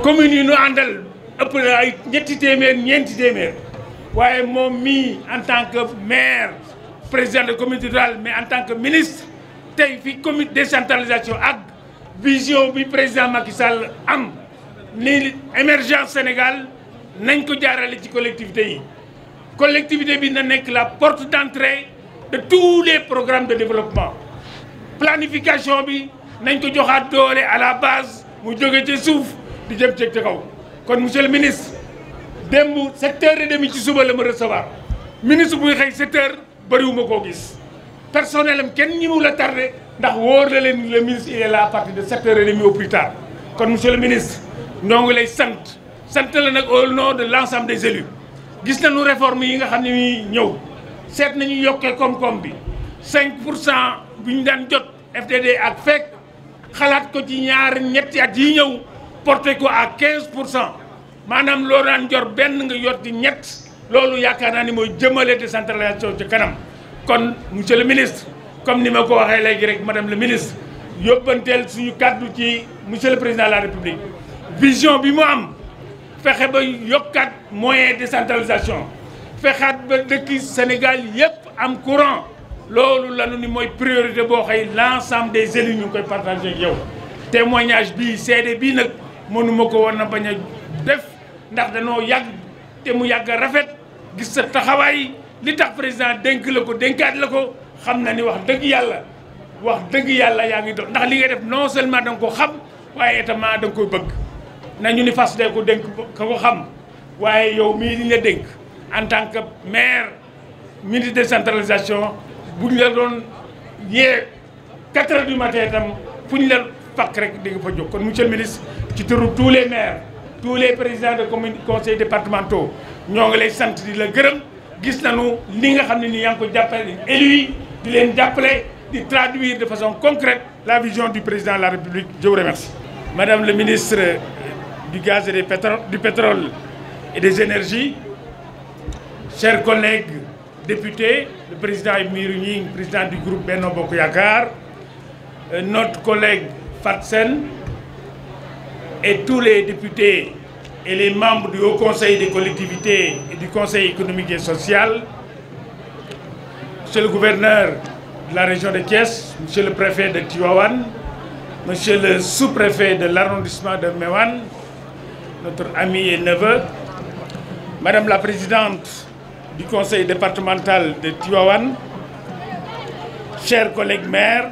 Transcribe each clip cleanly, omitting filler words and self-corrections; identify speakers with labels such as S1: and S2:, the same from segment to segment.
S1: commune yi ñu àndal ëpp na ay ñetti téeméer ñeenti téeméer waaye moom mii en tant que maire président de communauté rurale mais en tant que ministre tey fi comité décentralisation ak vision bi président Macky Sall am ni émergence Sénégal nañ ko jaarale ci collectivité yi collectivité bi na nekk la porte d'entrée de tous les programmes de développement planification bi nañ ko joxaat doole à la base mu jóge ci suuf di jëm ci kaw kon monsieur le ministre démb 7h30 ci suba la ma recevoir ministre buy xëy 7h bëriwuma koo gis personnel am kenn ñi mu la tardé ndax wóor na leen le ministre il est là à partir de 7h30 au plus tard kon monsieur le ministre ñoo ngi lay sant la nag au nom de l'ensemble des élus gis nañu réforme yi nga xam ne mi ñëw seet nañu yokkee koom-koom bi 5% bu ñu daan jot FDD ak fekk xalaat ko ci ñetti at yi ñëw porté ko à 15% maanaam loo daan jor benn nga yotti ñett loolu yaakaar naa ni mooy jëmale décentralisation ci kanam kon monsieur le ministre comme ni ma ko waxee léegi rek madame le ministre yóbbanteel suñu kàddu ci monsieur le président de la république vision bi mu am fexe ba yokkaat moyen décentralisation fexaat ba dëkki Sénégal yépp am courant loolu lanu ni mooy priorité boo xëy l'ensemble des élus ñu ngi koy partagé ak yow témoignage bii seede bii nag mënuma ko war na bañ a def ndax danoo yàgg te mu yàgg a rafet gis sa taxawaay li tax président dénk la ko dénkaat la ko xam na ni wax dëgg yàlla yaa ngi dox ndax li ngay def non seulement da nga ko xam waaye également da nga koy bëgg nañu ni fas de ko dénk ka ko xam waaye yow mii li nga dénk en tant que maire ministre de décentralisation bu ñu la doon yee 4h du matin itam fu ñu la fakk rek di nga fa jóg kon monsieur le ministre ci turu tous les maires tous les présidents de commune conseils départementaux ñoo ngi lay sant di la gërëm gis nañu li nga xam ne ni yaa ngi ko jàppale élus yi di leen jàppale di traduire de façon concrète la vision du président de la République. Je vous remercie. Madame le ministre du Gaz et du Pétrole et des Énergies, chers collègues députés, le président Aymérou Gningue, président du groupe Benno Bokk Yakaar, notre collègue Fatsen et tous les députés et les membres du Haut Conseil des collectivités et du Conseil économique et social, monsieur le gouverneur de la région de Thiès, monsieur le préfet de Tivaouane, monsieur le sous-préfet de l'arrondissement de Méouane, notre ami et neveu, madame la présidente du conseil départemental de Tivaouane, chers collègues maires,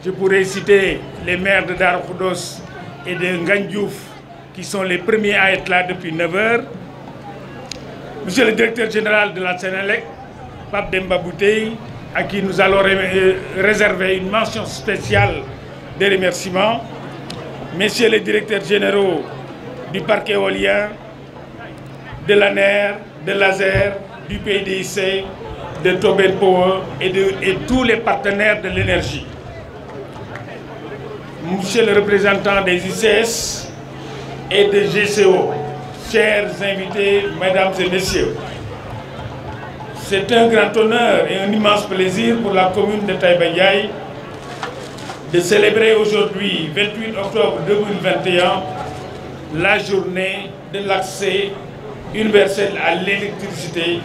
S1: je pourrais citer les maires de Darou Khoudoss et de Ngagne Diouf qui sont les premiers à être là depuis 9 heures, monsieur le directeur général de la Sénélec, Pape Demba Bitèye, à qui nous allons réserver une mention spéciale de remerciements, messieurs les directeurs généraux du parc éolien, de l'ANER, de l'ASER, du PDIC, de Tobel Power et tous les partenaires de l'énergie. Monsieur le représentant des ICS et des GCO, chers invités, mesdames et messieurs, c'est un grand honneur et un immense plaisir pour la commune de Taïba Ndiaye de célébrer aujourd'hui, 28 octobre 2021, la journée de l'accès universel à l'électricité,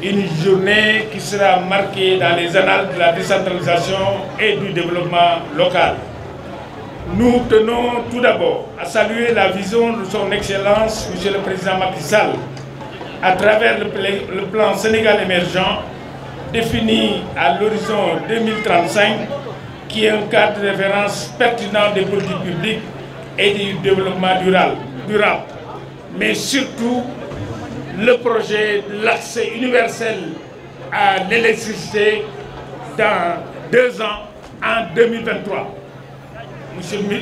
S1: une journée qui sera marquée dans les annales de la décentralisation et du développement local. Nous tenons tout d'abord à saluer la vision de son Excellence, Monsieur le Président Macky Sall, à travers le plan Sénégal émergent, défini à l'horizon 2035, qui est un cadre de référence pertinent des politiques publiques et du développement durable. Mais surtout, le projet de l'accès universel à l'électricité dans 2 ans, en 2023.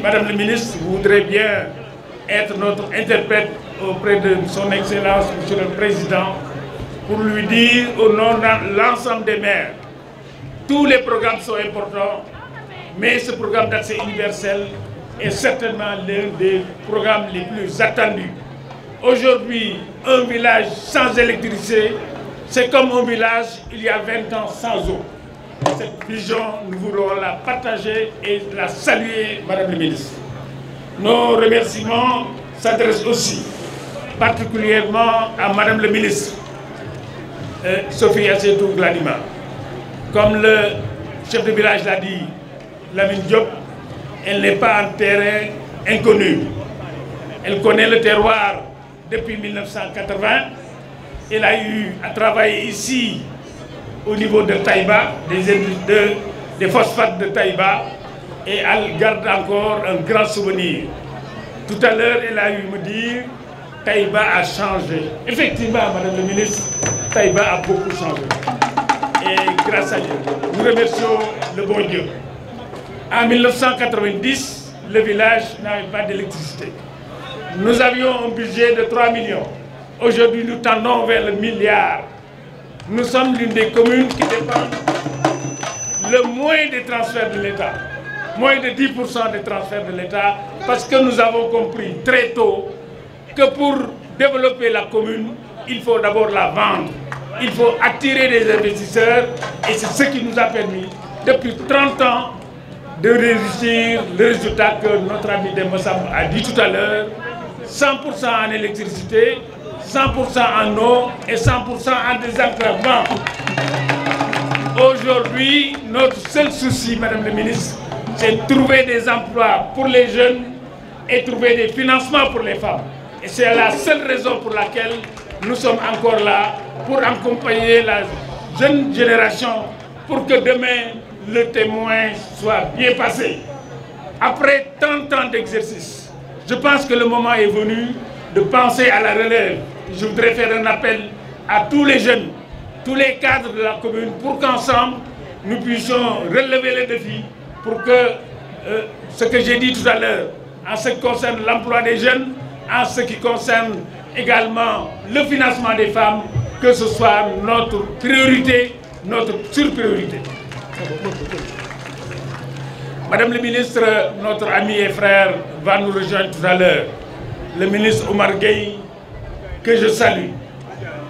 S1: Madame le ministre, vous voudrez bien être notre interprète auprès de son Excellence, Monsieur le Président, pour lui dire au nom de l'ensemble des maires, tous les programmes sont importants, mais ce programme d'accès universel est certainement l'un des programmes les plus attendus. Aujourd'hui, un village sans électricité, c'est comme un village il y a 20 ans sans eau. Cette vision, nous voulons la partager et la saluer, Madame le ministre. Nos remerciements s'adresse aussi particulièrement à Madame le ministre Sophie Assetou Gladima. Comme le chef de village l'a dit, Lamine Diop, elle n'est pas un terrain inconnu. Elle connaît le terroir depuis 1980. Elle a eu à travailler ici au niveau de Taïba, des phosphates de Taïba, et elle garde encore un grand souvenir. Tout à l'heure, elle a eu me dire Taïba a changé. Effectivement, Madame le ministre, Taïba a beaucoup changé. Et grâce à Dieu, nous remercions le bon Dieu. En 1990, le village n'avait pas d'électricité. Nous avions un budget de 3 millions. Aujourd'hui, nous tendons vers le milliard. Nous sommes l'une des communes qui dépendent le moins des transferts de l'État. Moins de 10% des transferts de l'État, parce que nous avons compris très tôt que pour développer la commune, il faut d'abord la vendre. Il faut attirer des investisseurs, et c'est ce qui nous a permis, depuis 30 ans, de réussir le résultat que notre ami Demosam a dit tout à l'heure, 100% en électricité, 100% en eau et 100% en désenclavement. Aujourd'hui, notre seul souci, Madame la ministre, c'est de trouver des emplois pour les jeunes et trouver des financements pour les femmes. Et c'est la seule raison pour laquelle nous sommes encore là, pour accompagner la jeune génération, pour que demain, le témoin soit bien passé. Après tant de temps d'exercice, je pense que le moment est venu de penser à la relève. Je voudrais faire un appel à tous les jeunes, tous les cadres de la commune, pour qu'ensemble, nous puissions relever les défis, pour que ce que j'ai dit tout à l'heure, en ce qui concerne l'emploi des jeunes, en ce qui concerne également le financement des femmes, que ce soit notre priorité, notre surpriorité. Madame le ministre, notre ami et frère va nous rejoindre tout à l'heure. Le ministre Omar Gueye, que je salue,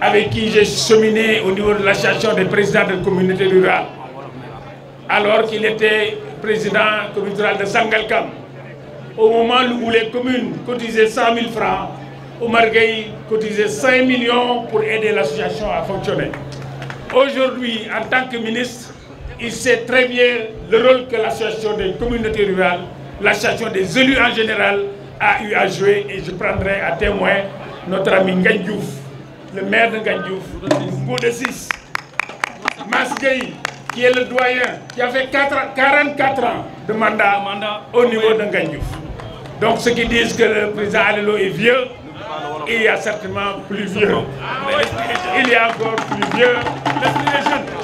S1: avec qui j'ai cheminé au niveau de l'association des présidents de communautés rurales, alors qu'il était président communal de Sangalkam. Au moment où les communes cotisaient 100 000 francs, Omar Gueye cotisait 5 millions pour aider l'association à fonctionner. Aujourd'hui, en tant que ministre, il sait très bien le rôle que l'association des communautés rurales, l'association des élus en général, a eu à jouer, et je prendrai à témoin notre ami Ngagne Diouf, le maire de Ngagne Diouf, Ngode 6, Mas Gueye, qui est le doyen, qui a fait 44 ans de mandat au niveau de Ngagne Diouf. Donc ceux qui disent que le président Alelo est vieux, il y a certainement plus vieux. Il y a encore plus vieux, l'esprit des jeunes.